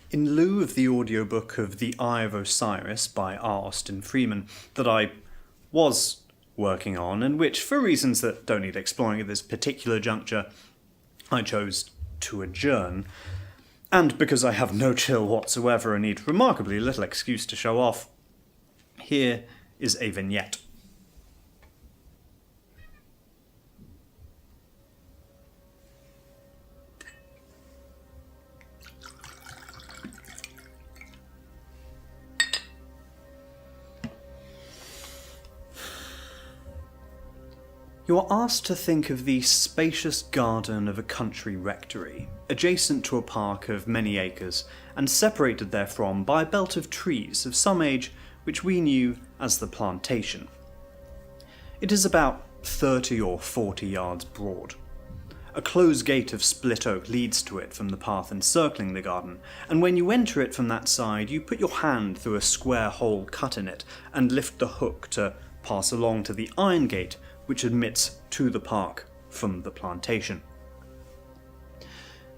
In lieu of the audiobook of The Eye of Osiris by R. Austin Freeman that I was working on, and which, for reasons that don't need exploring at this particular juncture, I chose to adjourn, and because I have no chill whatsoever and need remarkably little excuse to show off, here is a vignette. You are asked to think of the spacious garden of a country rectory, adjacent to a park of many acres, and separated therefrom by a belt of trees of some age which we knew as the plantation. It is about 30 or 40 yards broad. A closed gate of split oak leads to it from the path encircling the garden, and when you enter it from that side, you put your hand through a square hole cut in it, and lift the hook to pass along to the iron gate which admits to the park from the plantation.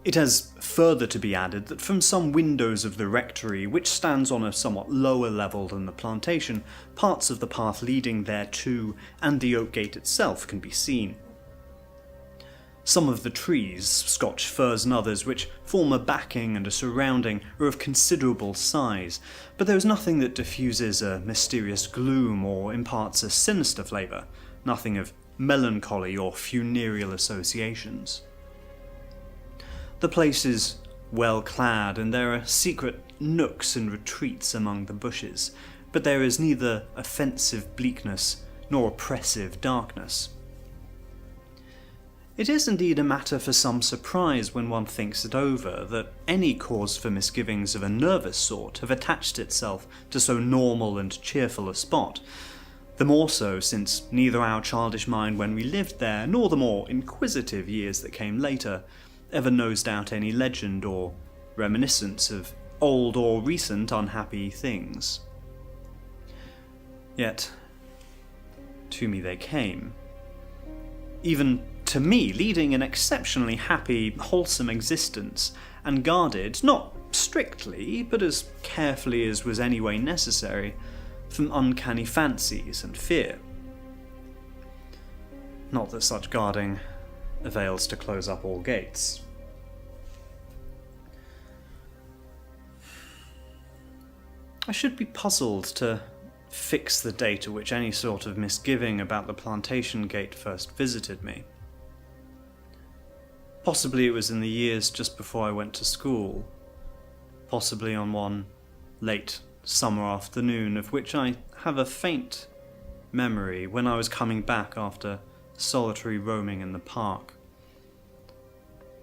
It has further to be added that from some windows of the rectory, which stands on a somewhat lower level than the plantation, parts of the path leading thereto and the oak gate itself can be seen. Some of the trees, Scotch firs and others, which form a backing and a surrounding, are of considerable size, but there is nothing that diffuses a mysterious gloom or imparts a sinister flavour, nothing of melancholy or funereal associations. The place is well clad, and there are secret nooks and retreats among the bushes, but there is neither offensive bleakness nor oppressive darkness. It is indeed a matter for some surprise when one thinks it over that any cause for misgivings of a nervous sort have attached itself to so normal and cheerful a spot, the more so since neither our childish mind when we lived there, nor the more inquisitive years that came later, ever nosed out any legend or reminiscence of old or recent unhappy things. Yet, to me they came. Even to me, leading an exceptionally happy, wholesome existence, and guarded, not strictly, but as carefully as was any way necessary, from uncanny fancies and fear. Not that such guarding avails to close up all gates. I should be puzzled to fix the date at which any sort of misgiving about the plantation gate first visited me. Possibly it was in the years just before I went to school, possibly on one late summer afternoon of which I have a faint memory when I was coming back after solitary roaming in the park.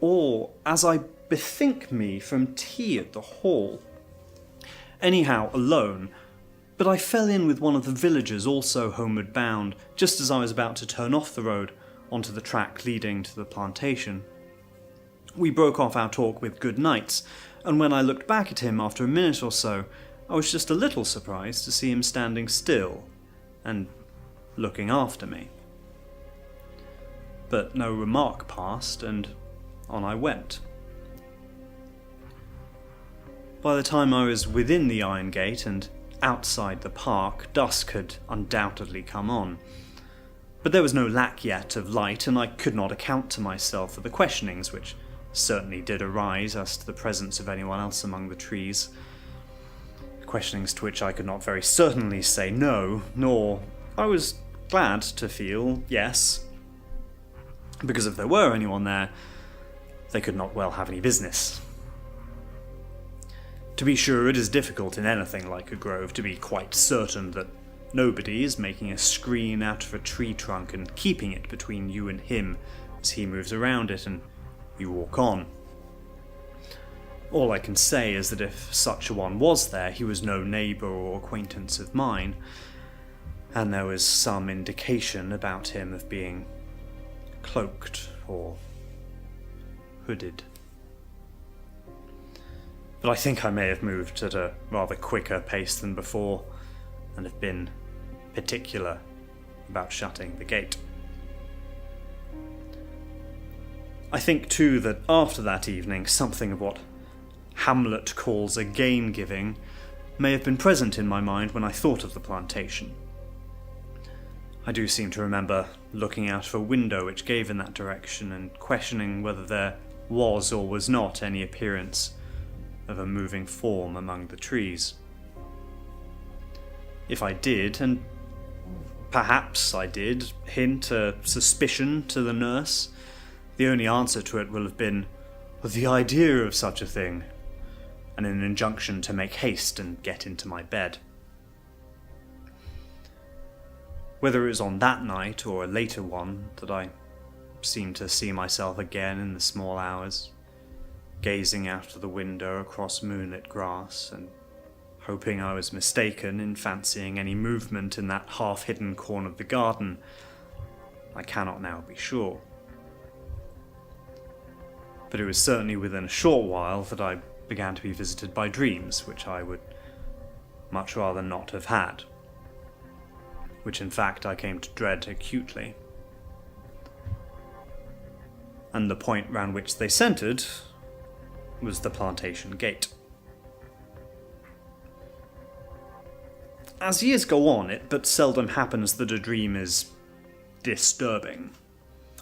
Or as I bethink me from tea at the hall. Anyhow, alone, but I fell in with one of the villagers also homeward bound, just as I was about to turn off the road onto the track leading to the plantation. We broke off our talk with good nights, and when I looked back at him after a minute or so, I was just a little surprised to see him standing still and looking after me. But no remark passed, and on I went. By the time I was within the iron gate and outside the park, dusk had undoubtedly come on. But there was no lack yet of light, and I could not account to myself for the questionings which certainly did arise as to the presence of anyone else among the trees. Questionings to which I could not very certainly say no, nor I was glad to feel yes, because if there were anyone there, they could not well have any business. To be sure, it is difficult in anything like a grove to be quite certain that nobody is making a screen out of a tree trunk and keeping it between you and him as he moves around it and you walk on. All I can say is that if such a one was there, he was no neighbour or acquaintance of mine, and there was some indication about him of being cloaked or hooded. But I think I may have moved at a rather quicker pace than before, and have been particular about shutting the gate. I think too that after that evening something of what Hamlet calls a gain-giving may have been present in my mind when I thought of the plantation. I do seem to remember looking out of a window which gave in that direction and questioning whether there was or was not any appearance of a moving form among the trees. If I did, and perhaps I did, hint a suspicion to the nurse, the only answer to it will have been, "The idea of such a thing," and an injunction to make haste and get into my bed. Whether it was on that night or a later one that I seemed to see myself again in the small hours, gazing out of the window across moonlit grass and hoping I was mistaken in fancying any movement in that half-hidden corner of the garden, I cannot now be sure. But it was certainly within a short while that I began to be visited by dreams which I would much rather not have had, which in fact I came to dread acutely. And the point round which they centred was the plantation gate. As years go on, it but seldom happens that a dream is disturbing.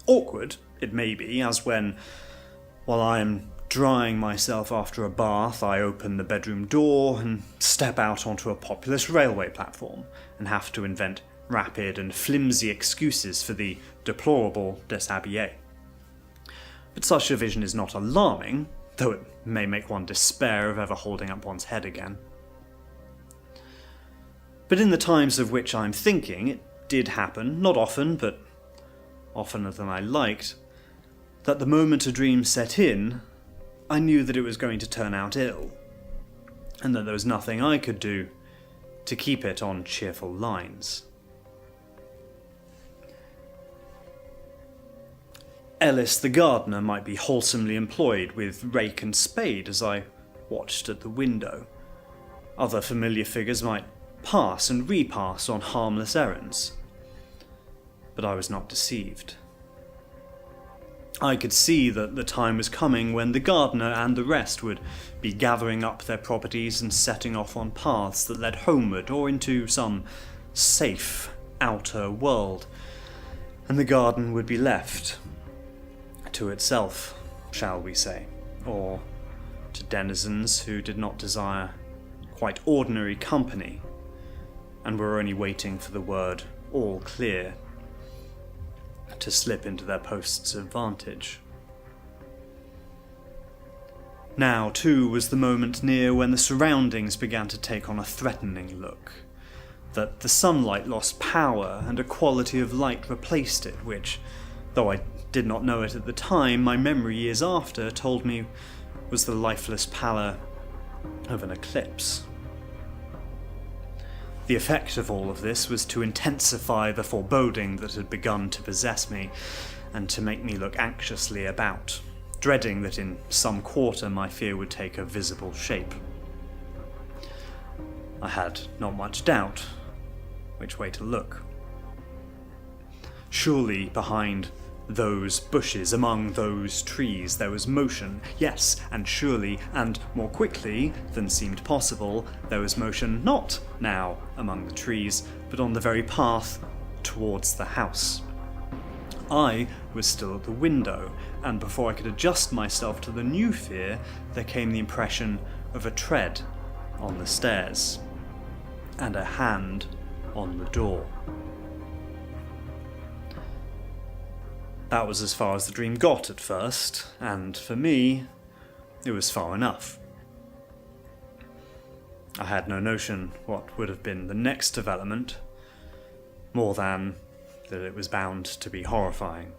Awkward, it may be, as when, while I am drying myself after a bath, I open the bedroom door and step out onto a populous railway platform and have to invent rapid and flimsy excuses for the deplorable déshabillé. But such a vision is not alarming, though it may make one despair of ever holding up one's head again. But in the times of which I'm thinking, it did happen, not often, but oftener than I liked, that the moment a dream set in, I knew that it was going to turn out ill, and that there was nothing I could do to keep it on cheerful lines. Ellis the gardener might be wholesomely employed with rake and spade as I watched at the window. Other familiar figures might pass and repass on harmless errands. But I was not deceived. I could see that the time was coming when the gardener and the rest would be gathering up their properties and setting off on paths that led homeward or into some safe outer world, and the garden would be left to itself, shall we say, or to denizens who did not desire quite ordinary company and were only waiting for the word "all clear" to slip into their posts of vantage. Now, too, was the moment near when the surroundings began to take on a threatening look, that the sunlight lost power and a quality of light replaced it, which, though I did not know it at the time, my memory years after told me was the lifeless pallor of an eclipse. The effect of all of this was to intensify the foreboding that had begun to possess me, and to make me look anxiously about, dreading that in some quarter my fear would take a visible shape. I had not much doubt which way to look. Surely behind those bushes, among those trees, there was motion, yes, and surely, and more quickly than seemed possible, there was motion not now among the trees, but on the very path towards the house. I was still at the window, and before I could adjust myself to the new fear, there came the impression of a tread on the stairs, and a hand on the door. That was as far as the dream got at first, and for me, it was far enough. I had no notion what would have been the next development, more than that it was bound to be horrifying.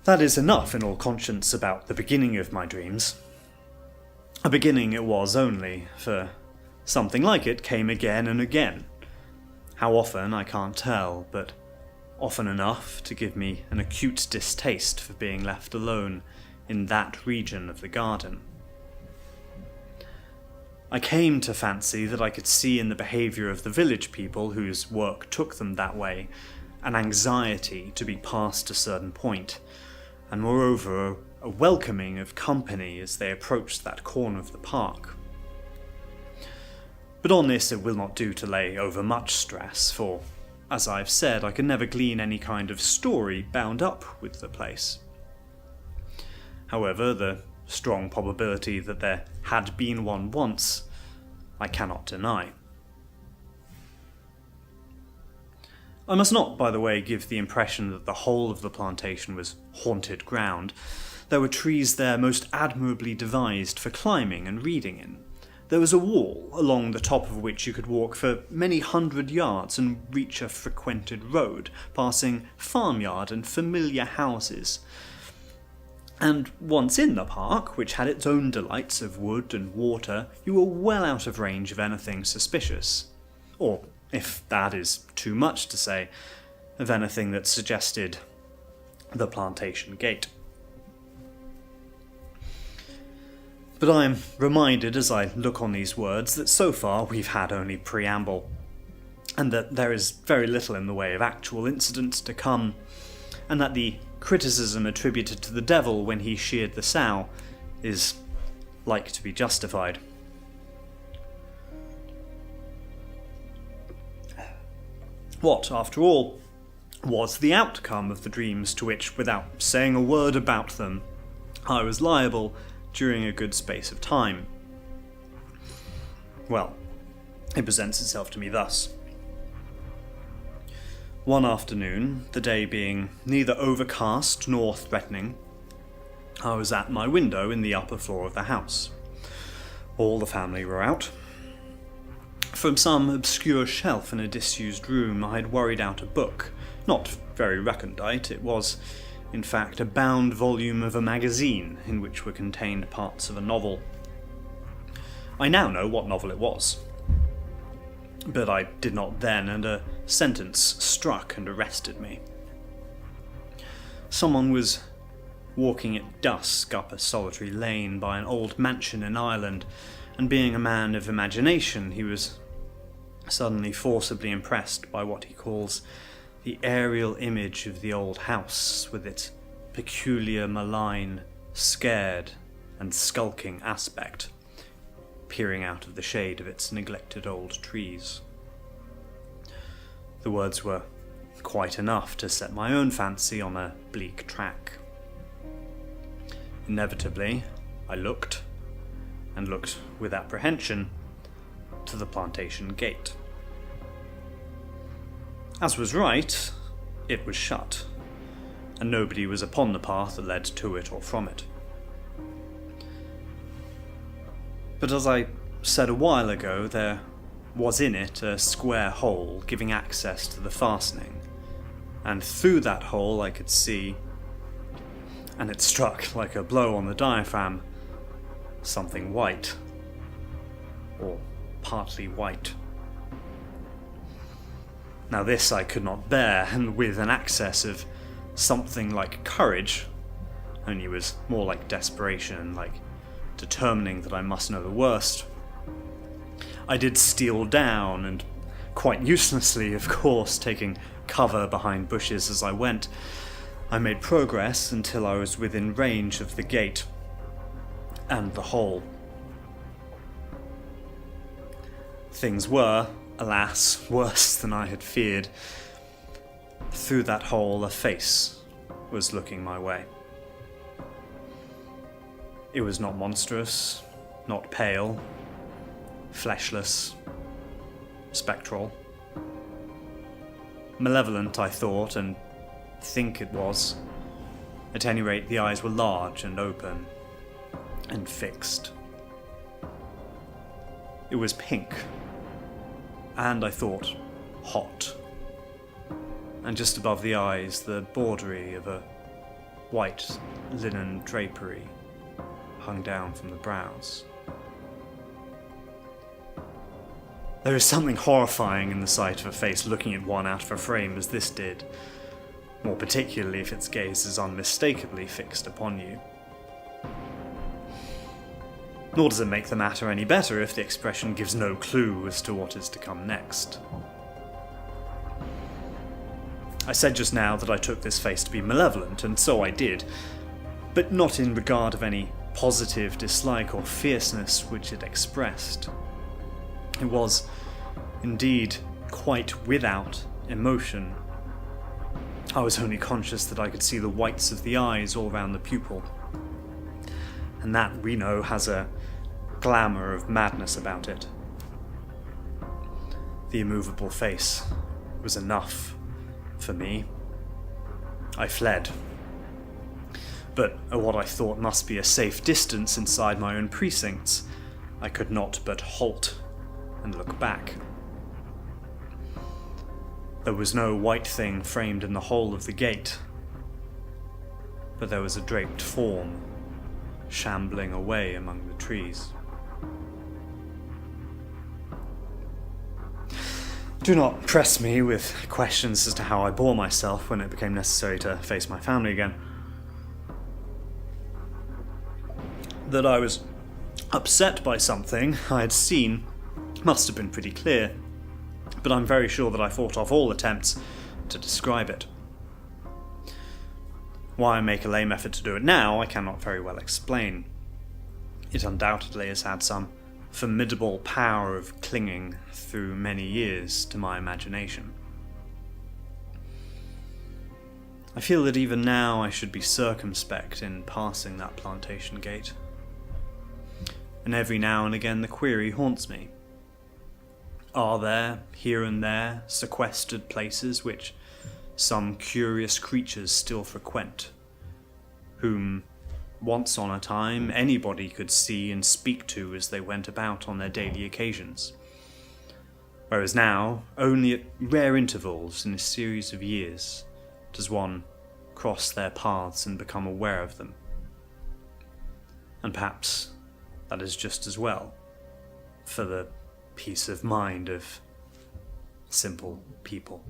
That is enough in all conscience about the beginning of my dreams. A beginning it was only, for something like it came again and again. How often, I can't tell, but often enough to give me an acute distaste for being left alone in that region of the garden. I came to fancy that I could see in the behaviour of the village people whose work took them that way an anxiety to be past a certain point, and moreover a welcoming of company as they approached that corner of the park. But on this it will not do to lay over much stress, for, as I've said, I could never glean any kind of story bound up with the place. However, the strong probability that there had been one once, I cannot deny. I must not, by the way, give the impression that the whole of the plantation was haunted ground. There were trees there most admirably devised for climbing and reading in. There was a wall, along the top of which you could walk for many 100 yards and reach a frequented road, passing farmyard and familiar houses. And once in the park, which had its own delights of wood and water, you were well out of range of anything suspicious. Or, if that is too much to say, of anything that suggested the plantation gate. But I am reminded as I look on these words that so far we've had only preamble, and that there is very little in the way of actual incidents to come, and that the criticism attributed to the devil when he sheared the sow is like to be justified. What, after all, was the outcome of the dreams to which, without saying a word about them, I was liable during a good space of time? Well, it presents itself to me thus. One afternoon, the day being neither overcast nor threatening, I was at my window in the upper floor of the house. All the family were out. From some obscure shelf in a disused room I had worried out a book, not very recondite. It was, in fact, a bound volume of a magazine in which were contained parts of a novel. I now know what novel it was, but I did not then, and a sentence struck and arrested me. Someone was walking at dusk up a solitary lane by an old mansion in Ireland, and being a man of imagination, he was suddenly forcibly impressed by what he calls the aerial image of the old house, with its peculiar malign, scared and skulking aspect, peering out of the shade of its neglected old trees. The words were quite enough to set my own fancy on a bleak track. Inevitably, I looked, and looked with apprehension, to the plantation gate. As was right, it was shut, and nobody was upon the path that led to it or from it. But as I said a while ago, there was in it a square hole giving access to the fastening, and through that hole I could see, and it struck like a blow on the diaphragm, something white, or partly white. Now this I could not bear, and with an access of something like courage, only was more like desperation, like determining that I must know the worst, I did steal down, and quite uselessly, of course, taking cover behind bushes as I went, I made progress until I was within range of the gate and the hole. Things were, alas, worse than I had feared. Through that hole a face was looking my way. It was not monstrous, not pale, fleshless, spectral. Malevolent, I thought, and think it was. At any rate, the eyes were large and open, and fixed. It was pink, and I thought, hot. And just above the eyes, the bordery of a white linen drapery hung down from the brows. There is something horrifying in the sight of a face looking at one out of a frame as this did, more particularly if its gaze is unmistakably fixed upon you. Nor does it make the matter any better if the expression gives no clue as to what is to come next. I said just now that I took this face to be malevolent, and so I did, but not in regard of any positive dislike or fierceness which it expressed. It was, indeed, quite without emotion. I was only conscious that I could see the whites of the eyes all round the pupil, and that, we know, has a glamour of madness about it. The immovable face was enough for me. I fled, but at what I thought must be a safe distance inside my own precincts, I could not but halt and look back. There was no white thing framed in the hole of the gate, but there was a draped form shambling away among the trees. Do not press me with questions as to how I bore myself when it became necessary to face my family again. That I was upset by something I had seen must have been pretty clear, but I'm very sure that I fought off all attempts to describe it. Why I make a lame effort to do it now, I cannot very well explain. It undoubtedly has had some formidable power of clinging through many years to my imagination. I feel that even now I should be circumspect in passing that plantation gate, and every now and again the query haunts me. Are there, here and there, sequestered places which some curious creatures still frequent, whom once on a time anybody could see and speak to as they went about on their daily occasions, whereas now, only at rare intervals in a series of years, does one cross their paths and become aware of them? And perhaps that is just as well, for the peace of mind of simple people.